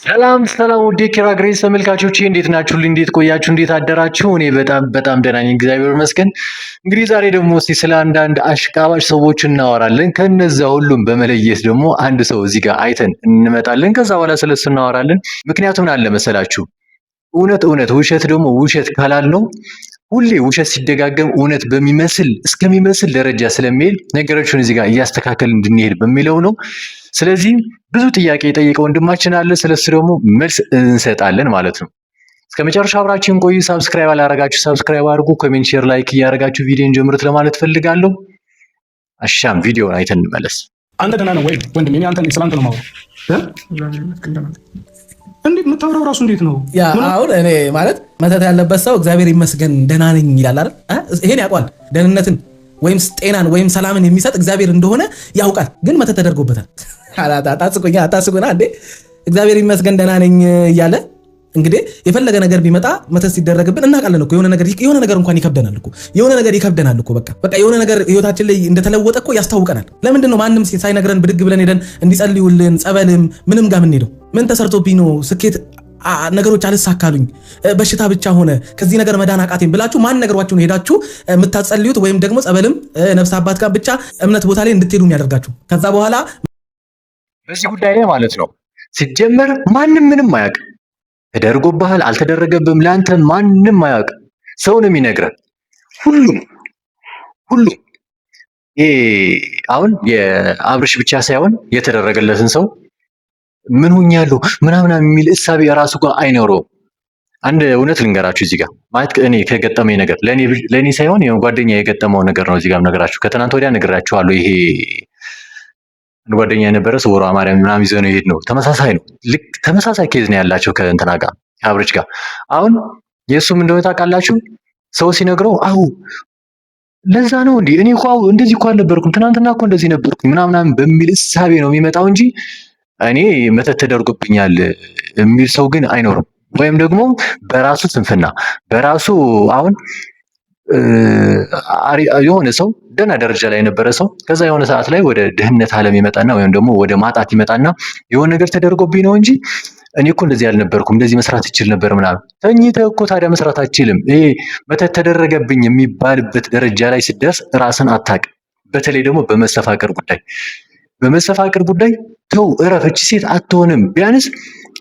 ሰላም ሰላም ውድ የኪራ ግሬስ ተመልካቾቼ እንዴት ናችሁልኝ? እንዴት ቆያችሁ? እንዴት አደራችሁ? እኔ በጣም ደህና ነኝ፣ እግዚአብሔር ይመስገን። እንግዲህ ዛሬ ደግሞ እስቲ ስለ አንዳንድ አሽቃባጭ ሰዎች እናወራለን። ከነዛ ሁሉም በመለየት ደግሞ አንድ ሰው እዚህ ጋር አይተን እንመጣለን። ከዛ በኋላ ስለሱ እናወራለን። ምክንያቱም አለ መሰላችሁ እውነት ውሸት ደግሞ ውሸት ካላልነው ሁሌ ውሸት ሲደጋገም እውነት እስከሚመስል ደረጃ ስለሚሄድ ነገሮችን እዚህ ጋር እያስተካከል እንድንሄድ በሚለው ነው። ስለዚህ ብዙ ጥያቄ የጠየቀ ወንድማችን አለ። ስለሱ ደግሞ መልስ እንሰጣለን ማለት ነው። እስከ መጨረሻ አብራችሁን ቆዩ። ሳብስክራይብ አላረጋችሁ ሳብስክራይብ አድርጉ። ኮሜንት፣ ሼር፣ ላይክ እያደረጋችሁ ቪዲዮን ጀምሩት ለማለት ፈልጋለሁ። አሻም ቪዲዮን አይተን እንመለስ። አንተ ደህና ነው ወይ ወንድሜ? እኔ አንተ ስላንተ ነው የማወራው። እንዴት የምታወራው ራሱ እንዴት ነው? ያ አሁን እኔ ማለት መተት ያለበት ሰው እግዚአብሔር ይመስገን ደህና ነኝ ይላል አይደል? ይሄን ያውቃል። ደህንነትን ወይም ጤናን ወይም ሰላምን የሚሰጥ እግዚአብሔር እንደሆነ ያውቃል። ግን መተት ተደርጎበታል። አታስቁና እንዴ! እግዚአብሔር ይመስገን ደህና ነኝ እያለ እንግዲህ የፈለገ ነገር ቢመጣ መተት ሲደረግብን እናውቃለን እኮ። የሆነ ነገር እንኳን ይከብደናል እኮ። በቃ የሆነ ነገር ህይወታችን ላይ እንደተለወጠ እኮ ያስታውቀናል። ለምንድን ነው ማንም ሳይነግረን ብድግ ብለን ሄደን እንዲጸልዩልን ጸበልም ምንም ጋር ምን ሄደው ምን ተሰርቶብኝ ነው ስኬት ነገሮች አልሳካሉኝ በሽታ ብቻ ሆነ ከዚህ ነገር መዳን አቃተኝ ብላችሁ ማን ነገሯችሁ ነው ሄዳችሁ የምታጸልዩት? ወይም ደግሞ ጸበልም ነፍስ አባት ጋር ብቻ እምነት ቦታ ላይ እንድትሄዱ የሚያደርጋችሁ? ከዛ በኋላ በዚህ ጉዳይ ላይ ማለት ነው ሲጀመር ማንም ምንም አያውቅም። ተደርጎብሃል አልተደረገብም ለአንተ ማንም አያውቅም። ሰው ነው የሚነግረን። ሁሉም አሁን የአብርሽ ብቻ ሳይሆን የተደረገለትን ሰው ምን ሆኛለሁ ምናምን የሚል እሳቤ ራሱ ጋር አይኖረውም። አንድ እውነት ልንገራችሁ እዚህ ጋር ማለት እኔ ከገጠመኝ ነገር ለእኔ ሳይሆን ጓደኛ የገጠመው ነገር ነው። እዚህ ጋር ነገራችሁ ከትናንት ወዲያ ነግራችኋለሁ። ይሄ ጓደኛ የነበረ ስውሯ ማርያም ምናምን ይዘው ነው የሄድ ነው። ተመሳሳይ ነው። ልክ ተመሳሳይ ኬዝ ነው ያላቸው ከእንትና ጋር ከአብርሽ ጋር። አሁን የእሱም እንደሆነ ታውቃላችሁ ሰው ሲነግረው ለዛ ነው እንዴ እኔ እኮ እንደዚህ እኮ አልነበርኩም ትናንትና እኮ እንደዚህ ነበርኩኝ ምናምን በሚል እሳቤ ነው የሚመጣው እንጂ እኔ መተት ተደርጎብኛል የሚል ሰው ግን አይኖርም። ወይም ደግሞ በራሱ ስንፍና በራሱ አሁን የሆነ ሰው ደህና ደረጃ ላይ የነበረ ሰው ከዛ የሆነ ሰዓት ላይ ወደ ድህነት ዓለም ይመጣና ወይም ደግሞ ወደ ማጣት ይመጣና የሆነ ነገር ተደርጎብኝ ነው እንጂ እኔ እኮ እንደዚህ አልነበርኩም እንደዚህ መስራት ይችል ነበር ምናምን። ተኝተህ እኮ ታዲያ መስራት አትችልም። ይሄ መተት ተደረገብኝ የሚባልበት ደረጃ ላይ ስትደርስ ራስን አታውቅም። በተለይ ደግሞ በመሰፋቅር ጉዳይ ተው እረፍ። እቺ ሴት አትሆንም። ቢያንስ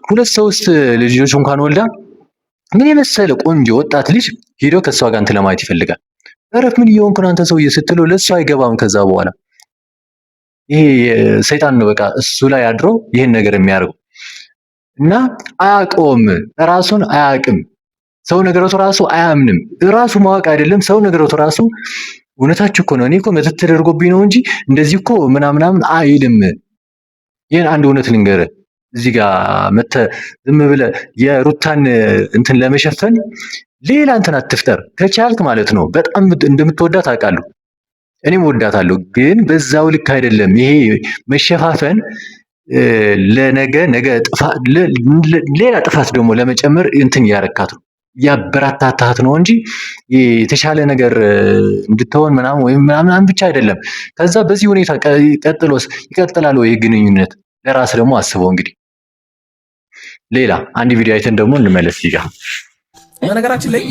2-3 ልጆች እንኳን ወልዳ ምን የመሰለ ቆንጆ ወጣት ልጅ ሄዶ ከሷ ጋር እንትን ለማየት ይፈልጋል። እረፍ ምን እየሆንክ ነው አንተ ሰውዬ ስትለው ለሱ አይገባም። ከዛ በኋላ ይሄ ሰይጣን ነው በቃ እሱ ላይ አድሮ ይሄን ነገር የሚያደርገው እና አያውቀውም። ራሱን አያውቅም። ሰው ነገረቱ ራሱ አያምንም። ራሱ ማወቅ አይደለም ሰው ነገረቱ ራሱ እውነታችሁ እኮ ነው እኔ እኮ መተት ተደርጎብኝ ነው እንጂ እንደዚህ እኮ ምናምን አይልም። ይሄን አንድ እውነት ልንገርህ እዚህ ጋር መተህ ዝም ብለህ የሩታን እንትን ለመሸፈን ሌላ እንትን አትፍጠር። ከቻልክ ማለት ነው በጣም እንደምትወዳት አውቃለሁ፣ እኔም ወዳታለሁ። ግን በዛው ልክ አይደለም። ይሄ መሸፋፈን ለነገ ሌላ ጥፋት ደግሞ ለመጨመር እንትን ያረካት ነው ያበረታታት ነው እንጂ የተሻለ ነገር እንድትሆን ምናምን ወይም ምናምን ብቻ አይደለም። ከዛ በዚህ ሁኔታ ይቀጥላል ወይ ግንኙነት? ለራስ ደግሞ አስበው እንግዲህ። ሌላ አንድ ቪዲዮ አይተን ደግሞ እንመለስ ይጋ በነገራችን ላይ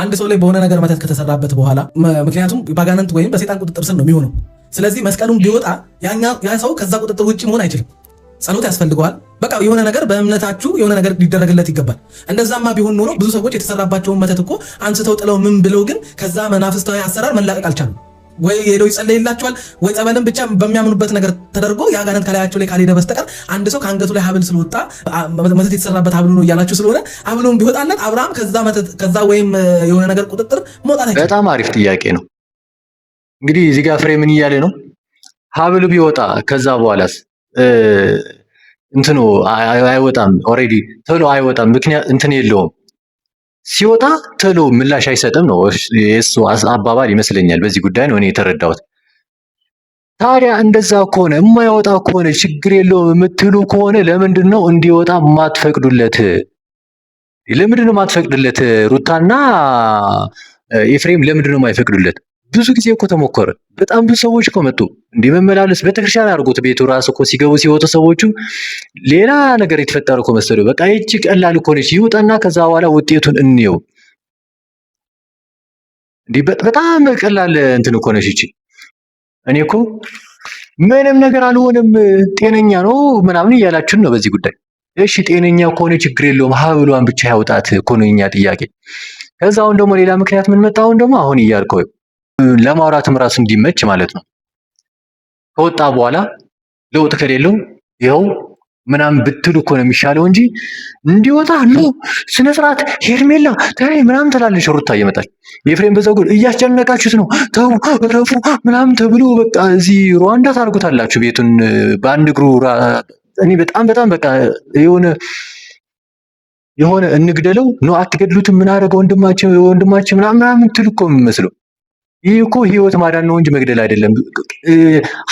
አንድ ሰው ላይ በሆነ ነገር መተት ከተሰራበት በኋላ ምክንያቱም ባጋንንት ወይም በሰይጣን ቁጥጥር ስር ነው የሚሆነው። ስለዚህ መስቀሉን ቢወጣ ያ ሰው ከዛ ቁጥጥር ውጭ መሆን አይችልም። ጸሎት ያስፈልገዋል። በቃ የሆነ ነገር በእምነታችሁ የሆነ ነገር ሊደረግለት ይገባል። እንደዛማ ቢሆን ኖሮ ብዙ ሰዎች የተሰራባቸውን መተት እኮ አንስተው ጥለው ምን ብለው ግን ከዛ መናፍስታዊ አሰራር መላቀቅ አልቻሉም። ወይ ሄደው ይጸለይላቸዋል ወይ ጸበልን ብቻ በሚያምኑበት ነገር ተደርጎ የአጋንንት ከላያቸው ላይ ካልሄደ በስተቀር አንድ ሰው ከአንገቱ ላይ ሀብል ስለወጣ መተት የተሰራበት ሀብሉ ነው እያላችሁ ስለሆነ ሀብሉን ቢወጣለት አብርሃም ከዛ ወይም የሆነ ነገር ቁጥጥር መውጣት አይችልም። በጣም አሪፍ ጥያቄ ነው። እንግዲህ እዚህ ጋር ፍሬ ምን እያለ ነው? ሀብሉ ቢወጣ ከዛ በኋላስ እንትኑ አይወጣም። ኦሬዲ ቶሎ አይወጣም። ምክንያት እንትን የለውም። ሲወጣ ቶሎ ምላሽ አይሰጥም ነው የሱ አባባል ይመስለኛል። በዚህ ጉዳይ ነው እኔ የተረዳሁት። ታዲያ እንደዛ ከሆነ የማይወጣ ከሆነ ችግር የለውም የምትሉ ከሆነ ለምንድን ነው እንዲወጣ ማትፈቅዱለት? ሩታና ኤፍሬም ለምንድን ነው የማይፈቅዱለት? ብዙ ጊዜ እኮ ተሞከረ። በጣም ብዙ ሰዎች እኮ መጡ እንዲህ መመላለስ ቤተክርስቲያን አድርጎት ቤቱ ራሱ እኮ ሲገቡ ሲወጡ ሰዎቹ ሌላ ነገር የተፈጠረ እኮ መሰለው። በቃ ይቺ ቀላል እኮ ነች ይውጣና ከዛ በኋላ ውጤቱን እንየው። እንዲህ በጣም ቀላል እንትን እኮ ነች ይቺ። እኔ እኮ ምንም ነገር አልሆነም ጤነኛ ነው ምናምን እያላችሁን ነው በዚህ ጉዳይ። እሺ ጤነኛ ከሆነ ችግር የለውም ሀብሏን ብቻ ያውጣት እኮ ነው የኛ ጥያቄ። ከዛ አሁን ደግሞ ሌላ ምክንያት ምን መጣ? አሁን እያልከው ለማውራትም ራሱ እንዲመች ማለት ነው። ከወጣ በኋላ ለውጥ ከሌለው ይኸው ምናምን ብትሉ እኮ ነው የሚሻለው እንጂ እንዲወጣ ነው ስነ ስርዓት ሄርሜላ ተይ ምናምን ትላለች ሩታ እየመጣች ኤፍሬም በዛው እያስጨነቃችሁት ነው ተው ረፉ ምናምን ተብሎ በቃ እዚህ ሩዋንዳ ታርጉታላችሁ ቤቱን በአንድ እግሩ። እኔ በጣም በቃ የሆነ እንግደለው ነው አትገድሉትም ምን አደረገ ወንድማችን ምናምን ትሉ እኮ የሚመስለው። ይህ እኮ ህይወት ማዳን ነው እንጂ መግደል አይደለም።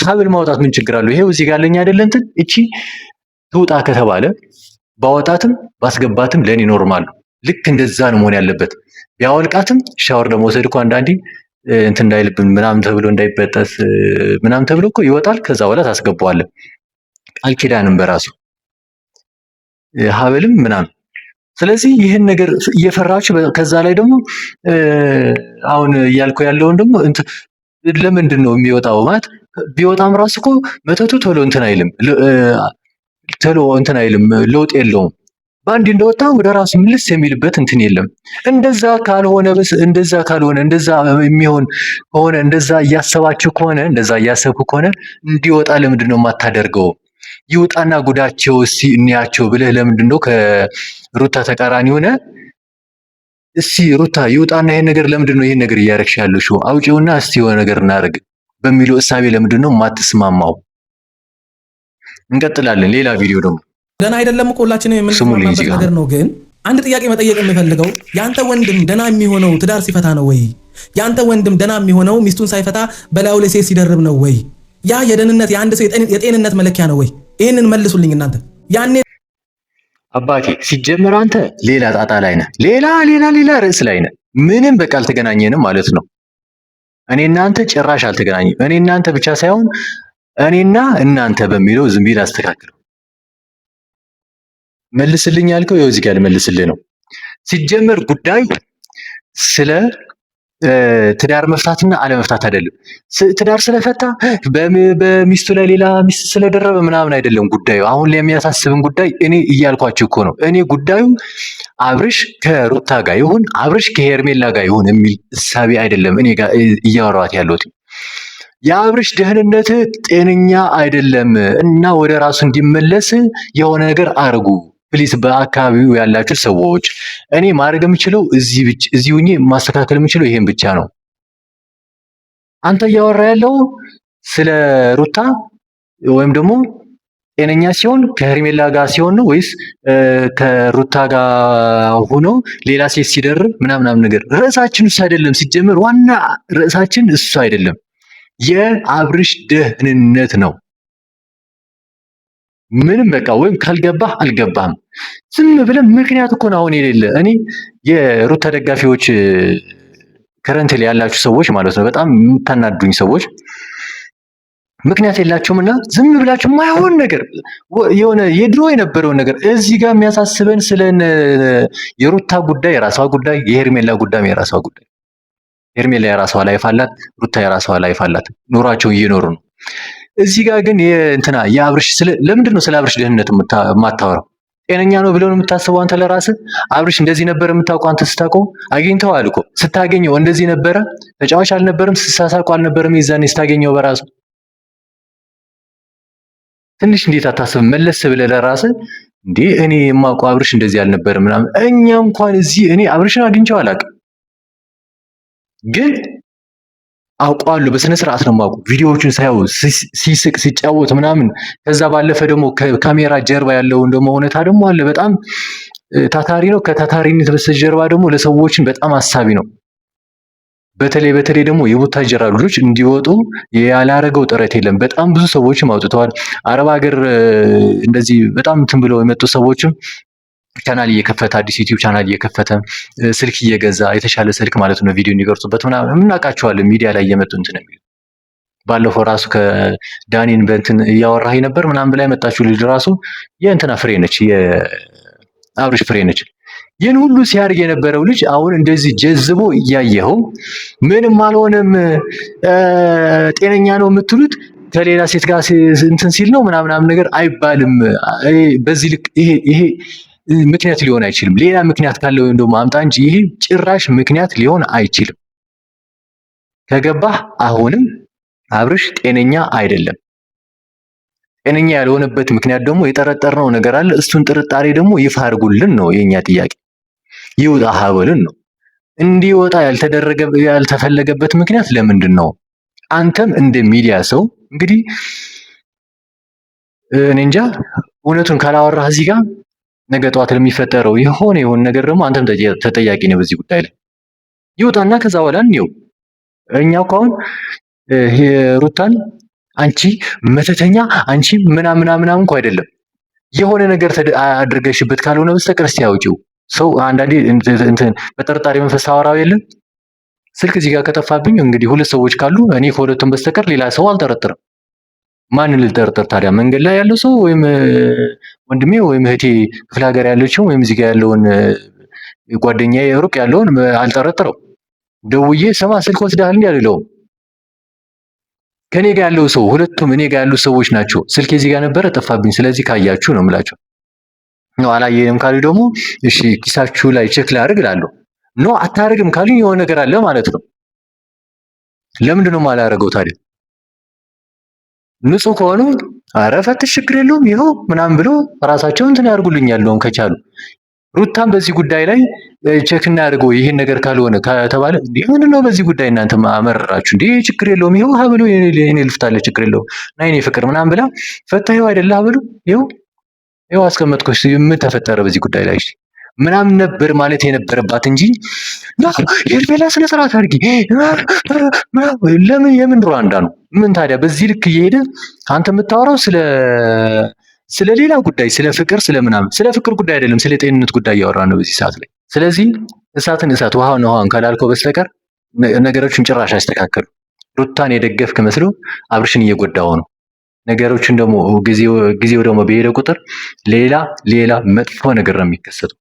ሀብል ማውጣት ምን ችግር አለው? ይሄው እዚህ ጋር ለኛ አይደለ እንትን እቺ ትውጣ ከተባለ ባወጣትም ባስገባትም ለኔ ኖርማል ነው። ልክ እንደዛ ነው መሆን ያለበት። ቢያወልቃትም ሻወር ለመውሰድ እኮ አንዳንዴ እንትን እንዳይልብን ምናምን ተብሎ እንዳይበጠስ ምናምን ተብሎ እኮ ይወጣል። ከዛ በኋላ ታስገባዋለህ። ቃል ኪዳንም በራሱ ሀብልም ምናምን። ስለዚህ ይህን ነገር እየፈራችሁ ከዛ ላይ ደግሞ አሁን እያልከው ያለውን ደግሞ ለምንድን ነው የሚወጣው? ማለት ቢወጣም ራሱ እኮ መተቱ ቶሎ እንትን አይልም ለውጥ የለውም። በአንድ እንደወጣ ወደ ራሱ ምልስ የሚልበት እንትን የለም። እንደዛ ካልሆነ እንደዛ የሚሆን ከሆነ እንደዛ እያሰባችሁ ከሆነ እንደዛ እያሰብኩ ከሆነ እንዲወጣ ለምንድን ነው የማታደርገው? ይውጣና ጉዳቸው እስቲ እንያቸው ብለህ ለምንድን ነው ከሩታ ተቃራኒ ሆነ? እስቲ ሩታ ይውጣና ይሄን ነገር ለምንድን ነው ይሄን ነገር እያረግሽ ያለሽው? አውጪውና እስቲ የሆነ ነገር እናደርግ በሚለው እሳቤ ለምንድን ነው የማትስማማው? እንቀጥላለን። ሌላ ቪዲዮ ደግሞ ደህና አይደለም እኮ ሁላችንም የምንስማማበት ነገር ነው። ግን አንድ ጥያቄ መጠየቅ የምፈልገው ያንተ ወንድም ደህና የሚሆነው ትዳር ሲፈታ ነው ወይ? ያንተ ወንድም ደህና የሚሆነው ሚስቱን ሳይፈታ በላዩ ላይ ሴት ሲደርብ ነው ወይ? ያ የደህንነት የአንድ ሰው የጤንነት መለኪያ ነው ወይ? ይህንን መልሱልኝ እናንተ። ያኔ አባቴ ሲጀመር አንተ ሌላ ጣጣ ላይ ነህ፣ ሌላ ርዕስ ላይ ነህ። ምንም በቃ አልተገናኘንም ማለት ነው። እኔ እናንተ ጭራሽ አልተገናኘንም። እኔ እናንተ ብቻ ሳይሆን እኔና እናንተ በሚለው ዝም ቢል አስተካክለው። መልስልኝ ያልከው ይኸው እዚህ ጋር ልመልስልህ ነው። ሲጀመር ጉዳዩ ስለ ትዳር መፍታትና አለመፍታት አይደለም። ትዳር ስለፈታ በሚስቱ ላይ ሌላ ሚስት ስለደረበ ምናምን አይደለም ጉዳዩ። አሁን ላይ የሚያሳስብን ጉዳይ እኔ እያልኳችሁ እኮ ነው። እኔ ጉዳዩ አብርሽ ከሩታ ጋር ይሁን አብርሽ ከሄርሜላ ጋር ይሁን የሚል እሳቤ አይደለም እኔ ጋር እያወራኋት ያለሁት። የአብርሽ ደህንነት ጤነኛ አይደለም እና ወደ ራሱ እንዲመለስ የሆነ ነገር አርጉ ፕሊስ። በአካባቢው ያላችሁ ሰዎች እኔ ማድረግ የምችለው እዚህ ሁኜ ማስተካከል የምችለው ይሄን ብቻ ነው። አንተ እያወራ ያለው ስለ ሩታ ወይም ደግሞ ጤነኛ ሲሆን ከሄርሜላ ጋር ሲሆን ነው ወይስ ከሩታ ጋር ሆኖ ሌላ ሴት ሲደርብ ምናምን ነገር? ርዕሳችን እሱ አይደለም። ሲጀምር ዋና ርዕሳችን እሱ አይደለም። የአብርሽ ደህንነት ነው። ምንም በቃ ወይም ካልገባህ አልገባህም ዝም ብለን ምክንያት እኮ ነው አሁን የሌለ። እኔ የሩታ ደጋፊዎች ከረንት ላይ ያላችሁ ሰዎች ማለት ነው በጣም የምታናዱኝ ሰዎች ምክንያት የላችሁም እና ዝም ብላችሁ ማይሆን ነገር የሆነ የድሮ የነበረውን ነገር እዚህ ጋር የሚያሳስበን ስለ የሩታ ጉዳይ የራሷ ጉዳይ፣ የሄርሜላ ጉዳይ የራሷ ጉዳይ። ሄርሜላ የራሷ ላይፍ አላት፣ ሩታ የራሷ ላይፍ አላት። ኑሯቸውን እየኖሩ ነው። እዚህ ጋር ግን የአብርሽ ለምንድን ነው ስለ አብርሽ ደህንነት የማታወራው? ጤነኛ ነው ብለው ነው የምታስበው አንተ ለራስህ? አብርሽ እንደዚህ ነበር የምታውቀው አንተ ስታውቀው? አግኝተዋል እኮ ስታገኘው እንደዚህ ነበረ? ተጫዋች አልነበረም? ስሳሳቁ አልነበረም? የዛኔ ስታገኘው በራሱ ትንሽ እንዴት አታስብም? መለስ ብለህ ለራስህ እንዴ እኔ የማውቀው አብርሽ እንደዚህ አልነበረም ምናምን። እኛ እንኳን እዚህ እኔ አብርሽን አግኝቼው አላውቅም ግን አውቀዋለሁ። በስነ ስርዓት ነው የማውቀው ቪዲዮዎቹን ሳይው ሲስቅ ሲጫወት ምናምን። ከዛ ባለፈ ደግሞ ከካሜራ ጀርባ ያለውን ደግሞ እውነታ ደግሞ አለ። በጣም ታታሪ ነው። ከታታሪነት በስተጀርባ ደግሞ ለሰዎችን በጣም አሳቢ ነው። በተለይ ደግሞ የቡታጀራ ልጆች እንዲወጡ ያላረገው ጥረት የለም። በጣም ብዙ ሰዎችም አውጥተዋል። አረብ ሀገር እንደዚህ በጣም እንትን ብለው የመጡ ሰዎችም ቻናል እየከፈተ አዲስ ዩቲዩብ ቻናል እየከፈተ ስልክ እየገዛ የተሻለ ስልክ ማለት ነው ቪዲዮ እንዲቀርጹበት ምናምን እናውቃቸዋለን። ሚዲያ ላይ እየመጡ እንትን የሚሉ ባለፈው ራሱ ከዳኒን በእንትን እያወራህ ነበር ምናምን ብላ የመጣችው ልጅ ራሱ የእንትና ፍሬ ነች፣ የአብርሽ ፍሬ ነች። ይህን ሁሉ ሲያደርግ የነበረው ልጅ አሁን እንደዚህ ጀዝቦ እያየኸው ምንም አልሆነም ጤነኛ ነው የምትሉት ከሌላ ሴት ጋር እንትን ሲል ነው ምናምን ነገር አይባልም። በዚህ ልክ ይሄ ምክንያት ሊሆን አይችልም። ሌላ ምክንያት ካለው ወይም ደግሞ አምጣ እንጂ ይሄ ጭራሽ ምክንያት ሊሆን አይችልም። ከገባህ አሁንም አብርሽ ጤነኛ አይደለም። ጤነኛ ያልሆነበት ምክንያት ደግሞ የጠረጠርነው ነገር አለ። እሱን ጥርጣሬ ደግሞ ይፋ አድርጉልን ነው የኛ ጥያቄ። ይውጣ ሀበልን ነው። እንዲወጣ ያልተፈለገበት ምክንያት ለምንድን ነው? አንተም እንደ ሚዲያ ሰው እንግዲህ እኔ እንጃ እውነቱን ካላወራህ እዚህ ጋር ነገ ጠዋት ለሚፈጠረው የሆነ ነገር ደግሞ አንተም ተጠያቂ ነው በዚህ ጉዳይ ላይ። ይውጣና ከዛ በኋላ እንየው። እኛ እኮ አሁን ሩታን አንቺ መተተኛ አንቺ ምናምን እንኳ አይደለም የሆነ ነገር አድርገሽበት ካልሆነ በስተቀር እስቲ ያውጪው። ሰው አንዳንዴ እንትን በጥርጣሬ መንፈስ ታወራው የለም። ስልክ እዚህ ጋር ከጠፋብኝ እንግዲህ ሁለት ሰዎች ካሉ እኔ ከሁለቱም በስተቀር ሌላ ሰው አልጠረጥርም። ማንን ልጠርጥር ታዲያ? መንገድ ላይ ያለው ሰው ወይም ወንድሜ ወይም እህቴ ክፍለ ሀገር ያለችው ወይም እዚህ ጋር ያለውን ጓደኛዬ ሩቅ ያለውን አልጠረጥረው። ደውዬ ስማ ስልክ ወስደሃል እንዴ አልለውም። ከኔ ጋር ያለው ሰው ሁለቱም እኔ ጋር ያሉ ሰዎች ናቸው። ስልክ እዚህ ጋር ነበረ ጠፋብኝ፣ ስለዚህ ካያችሁ ነው የምላቸው። ነው አላየንም ካሉ ደግሞ እሺ ኪሳችሁ ላይ ቼክ ላድርግ እላለሁ። ኖ አታርግም ካሉኝ የሆነ ነገር አለ ማለት ነው። ለምንድን ነው የማላደርገው ታዲያ? ንጹህ ከሆኑ ኧረ ፈትሽ ችግር የለውም ይኸው ምናምን ብሎ ራሳቸው እንትን ያድርጉልኛል ነው ከቻሉ። ሩታም በዚህ ጉዳይ ላይ ቼክ እናድርገው ይሄን ነገር ካልሆነ ከተባለ ምንድን ነው በዚህ ጉዳይ እናንተ አመረራችሁ እንዴ? ችግር የለውም ይኸው ሀብሎ የኔ ልፍታለ ችግር የለውም ና የኔ ፍቅር ምናምን ብላ ፈታ ይኸው አይደለ ሀብሎ ይኸው አስቀመጥኩሽ። ምን ተፈጠረ በዚህ ጉዳይ ላይ ምናምን ነበር ማለት የነበረባት እንጂ ሄርሜላ ስነ ስርዓት አድርጊ ለምን የምን ሩዋንዳ ነው? ምን ታዲያ በዚህ ልክ እየሄደ አንተ የምታወራው ስለ ሌላ ጉዳይ ስለ ፍቅር ስለ ፍቅር ጉዳይ አይደለም፣ ስለ ጤንነት ጉዳይ እያወራ ነው በዚህ ሰዓት ላይ። ስለዚህ እሳትን እሳት ውሃን ካላልከው በስተቀር ነገሮችን ጭራሽ አስተካከሉ። ሩታን የደገፍክ መስሎ አብርሽን እየጎዳው ነው። ነገሮችን ደግሞ ጊዜው ደግሞ በሄደ ቁጥር ሌላ መጥፎ ነገር ነው የሚከሰተው።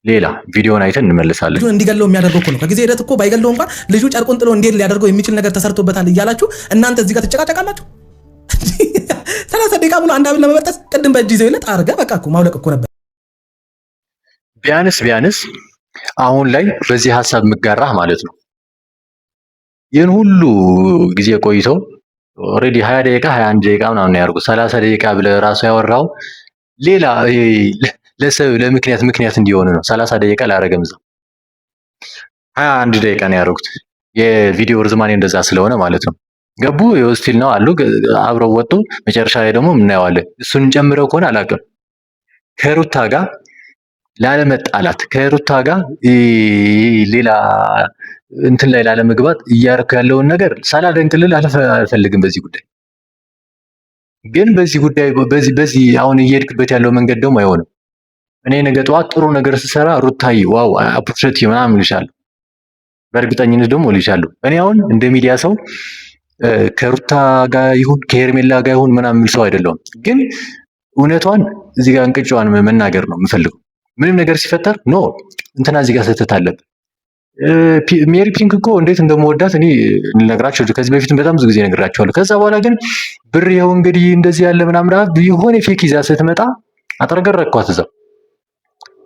ሌላ ቪዲዮን አይተን እንመለሳለን። ልጁን እንዲገለው የሚያደርገው እኮ ነው። ከጊዜ ሂደት እኮ ባይገለው እንኳን ልጁ ጨርቁን ጥሎ እንዴት ሊያደርገው የሚችል ነገር ተሰርቶበታል እያላችሁ እናንተ እዚህ ጋር ትጨቃጨቃላችሁ። 30 ደቂቃ ሙሉ አንድ አብን ለመበጠስ ቅድም በእጅ ይዘው ይለት አርገ በቃ እኮ ማውለቅ እኮ ነበር። ቢያንስ አሁን ላይ በዚህ ሐሳብ ምጋራህ ማለት ነው። ይህን ሁሉ ጊዜ ቆይተው ኦልሬዲ 20 ደቂቃ 21 ደቂቃ ምናምን ያርጉ 30 ደቂቃ ብለህ ራሱ ያወራው ሌላ ለሰው ምክንያት እንዲሆን ነው። 30 ደቂቃ ላረገም እዛው 21 ደቂቃ ነው ያደረጉት። የቪዲዮ ርዝማኔ እንደዛ ስለሆነ ማለት ነው። ገቡ የሆስቲል ነው አሉ አብረው ወጡ። መጨረሻ ላይ ደግሞ እናየዋለን። እሱን ጨምረው ከሆነ አላውቅም ከሩታ ጋር ላለመጣላት ከሩታ ጋር ሌላ እንትን ላይ ላለመግባት እያደረኩ ያለውን ነገር ሳላደንቅልል አልፈልግም። በዚህ ጉዳይ ግን በዚህ አሁን እየሄድክበት ያለው መንገድ ደግሞ አይሆንም። እኔ ነገ ጠዋት ጥሩ ነገር ስሰራ ሩታዬ ዋው አፕሪሼት ምናምን እልሻለሁ፣ በእርግጠኝነት ደግሞ እልሻለሁ። እኔ አሁን እንደ ሚዲያ ሰው ከሩታ ጋር ይሁን ከሄርሜላ ጋር ይሁን ምናምን ሰው አይደለሁም። ግን እውነቷን እዚህ ጋር እንቅጫዋን መናገር ነው የምፈልገው። ምንም ነገር ሲፈጠር ኖ እንትና እዚህ ጋር ስህተት አለብን። ሜሪ ፒንክ እኮ እንዴት እንደምወዳት እኔ ልነግራቸው ከዚህ በፊትም በጣም ብዙ ጊዜ ነግራቸዋለሁ። ከዛ በኋላ ግን ብር ይኸው እንግዲህ እንደዚህ ያለ ምናምን የሆነ ፌክ ይዛ ስትመጣ አጠረገረኳት እዛው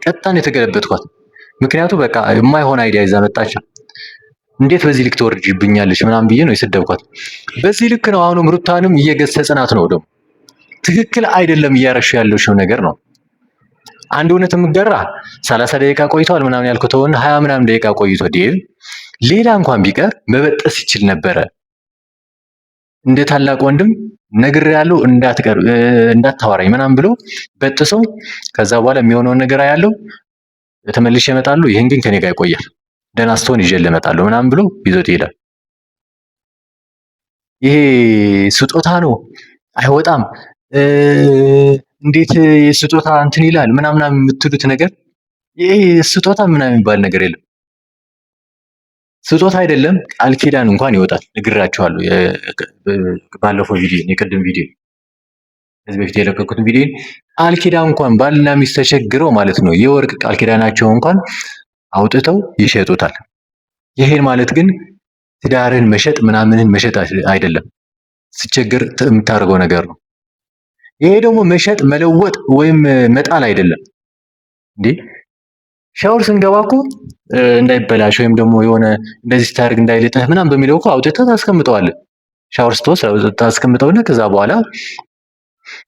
ቀጣን የተገለበጥኳት። ምክንያቱ በቃ የማይሆን አይዲያ ይዛ መጣች። እንዴት በዚህ ልክ ትወርጅብኛለች ምናምን ብዬ ነው የሰደብኳት። በዚህ ልክ ነው አሁንም ሩታንም እየገሰጽናት ነው። ደግሞ ትክክል አይደለም እያረሽ ያለሽው ነገር ነው። አንድ እውነት የምገራ 30 ደቂቃ ቆይቷል ምናምን ያልኩት ተወን 20 ምናምን ደቂቃ ቆይቶ ዴቭ ሌላ እንኳን ቢቀር መበጠስ ይችል ነበረ። እንደ ታላቅ ወንድም ነግሬያለሁ እንዳታወራኝ ምናምን ብሎ በጥሶ ከዛ በኋላ የሚሆነውን ነገር ያለው ተመልሼ እመጣለሁ፣ ይሄን ግን ከኔ ጋር ይቆያል፣ ደህና ስትሆን ይዤ እመጣለሁ ምናምን ብሎ ይዞት ይሄዳል። ይሄ ስጦታ ነው አይወጣም እንዴት የስጦታ እንትን ይላል ምናምን የምትሉት ነገር ይሄ ስጦታ ምናምን የሚባል ነገር የለም። ስጦታ አይደለም ቃል ኪዳን እንኳን ይወጣል። ነግራችኋለሁ። ባለፈው ቪዲዮ የቅድም ቪዲዮ ከዚህ በፊት የለቀኩትን ቪዲዮ ቃል ኪዳን እንኳን ባልና ሚስት ተቸግረው ማለት ነው የወርቅ ቃል ኪዳናቸው እንኳን አውጥተው ይሸጡታል። ይሄን ማለት ግን ትዳርን መሸጥ ምናምንን መሸጥ አይደለም። ስቸግር የምታደርገው ነገር ነው። ይሄ ደግሞ መሸጥ መለወጥ ወይም መጣል አይደለም እንዴ። ሻወር ስንገባ እኮ እንዳይበላሽ ወይም ደግሞ የሆነ እንደዚህ ስታደርግ እንዳይልጥህ ምናምን በሚለው እኮ አውጥተህ ታስቀምጠዋለህ። ሻወር ስትወስድ ታስቀምጠውና ከዛ በኋላ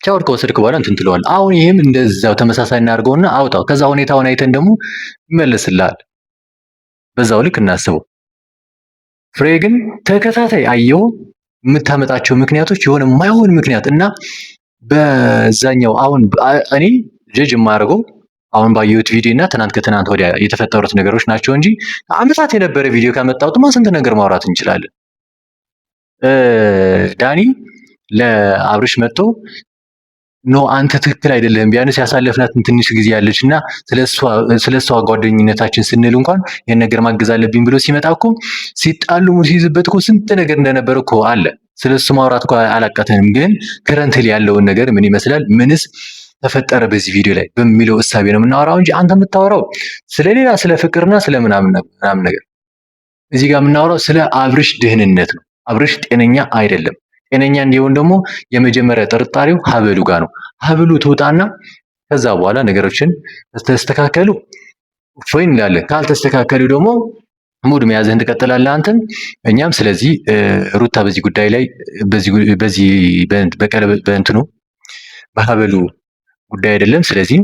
ሻወር ከወሰድክ በኋላ እንትን ትለዋለህ። አሁን ይሄም እንደዛው ተመሳሳይ እናድርገውና አውጣው። ከዛ ሁኔታውን አይተን ደግሞ ይመለስልሃል። በዛው ልክ እናስበው። ፍሬ ግን ተከታታይ አየው የምታመጣቸው ምክንያቶች የሆነ የማይሆን ምክንያት እና በዛኛው አሁን እኔ ጀጅ የማደርገው አሁን ባየሁት ቪዲዮ እና ትናንት ከትናንት ወዲያ የተፈጠሩት ነገሮች ናቸው እንጂ አመታት የነበረ ቪዲዮ ካመጣሁትማ ስንት ነገር ማውራት እንችላለን። ዳኒ ለአብርሽ መጥቶ ኖ አንተ ትክክል አይደለም፣ ቢያንስ ያሳለፍናትን ትንሽ ጊዜ ያለች እና ስለሷ ጓደኝነታችን ስንል እንኳን ይህን ነገር ማገዝ አለብኝ ብሎ ሲመጣ እኮ ሲጣሉ ሲይዝበት እኮ ስንት ነገር እንደነበር እኮ አለ። ስለሱ ማውራት እኮ አላቃተንም። ግን ከረንትል ያለውን ነገር ምን ይመስላል፣ ምንስ ተፈጠረ በዚህ ቪዲዮ ላይ በሚለው እሳቤ ነው የምናወራው እንጂ አንተ የምታወራው ስለሌላ ስለ ፍቅርና ስለ ምናምን ነገር። እዚህ ጋር የምናወራው ስለ አብርሽ ደህንነት ነው። አብርሽ ጤነኛ አይደለም። ጤነኛ እንዲሆን ደግሞ የመጀመሪያ ጥርጣሬው ሀበሉ ጋር ነው። ሀበሉ ትውጣና ከዛ በኋላ ነገሮችን ተስተካከሉ ፎይን እንላለን። ካልተስተካከሉ ደግሞ ሙድ መያዝህን ትቀጥላለህ አንተም እኛም። ስለዚህ ሩታ በዚህ ጉዳይ ላይ በዚህ በእንትኑ በሀበሉ ጉዳይ አይደለም። ስለዚህ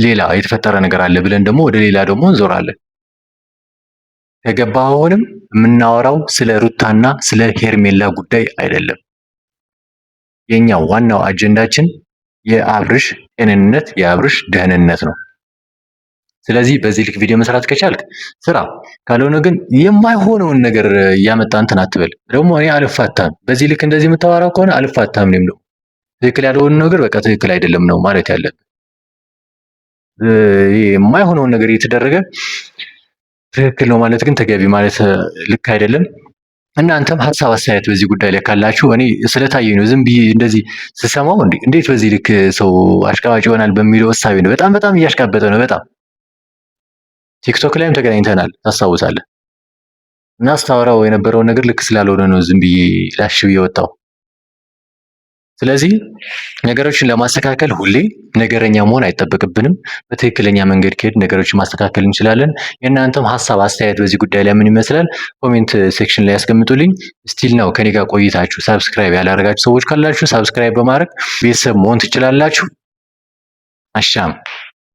ሌላ የተፈጠረ ነገር አለ ብለን ደግሞ ወደ ሌላ ደግሞ እንዞራለን። ከገባህ አሁንም የምናወራው ስለ ሩታና ስለ ሄርሜላ ጉዳይ አይደለም። የኛ ዋናው አጀንዳችን የአብርሽ ጤንነት፣ የአብርሽ ደህንነት ነው። ስለዚህ በዚህ ልክ ቪዲዮ መስራት ከቻልክ ስራ፣ ካልሆነ ግን የማይሆነውን ነገር እያመጣ እንትን አትበል። ደግሞ እኔ አልፋታም፣ በዚህ ልክ እንደዚህ የምታወራው ከሆነ አልፋታም ነው። ትክክል ያልሆነ ነገር በቃ ትክክል አይደለም ነው ማለት ያለብን። የማይሆነውን ነገር እየተደረገ ትክክል ነው ማለት ግን ተገቢ ማለት ልክ አይደለም። እናንተም ሀሳብ አስተያየት በዚህ ጉዳይ ላይ ካላችሁ እኔ ስለታየኝ ነው ዝም ብዬ እንደዚህ ስሰማው እንዴት በዚህ ልክ ሰው አሽቃባጭ ይሆናል በሚለው እሳቤ ነው። በጣም እያሽቃበጠ ነው። በጣም ቲክቶክ ላይም ተገናኝተናል ታስታውሳለህ። እና ስታወራው የነበረውን ነገር ልክ ስላልሆነ ነው ዝም ብዬ ላሽ ብዬ ወጣው። ስለዚህ ነገሮችን ለማስተካከል ሁሌ ነገረኛ መሆን አይጠበቅብንም። በትክክለኛ መንገድ ከሄድ ነገሮችን ማስተካከል እንችላለን። የእናንተም ሀሳብ አስተያየት በዚህ ጉዳይ ላይ ምን ይመስላል ኮሜንት ሴክሽን ላይ ያስቀምጡልኝ። ስቲል ነው ከኔ ጋር ቆይታችሁ ሳብስክራይብ ያላደረጋችሁ ሰዎች ካላችሁ ሳብስክራይብ በማድረግ ቤተሰብ መሆን ትችላላችሁ። አሻም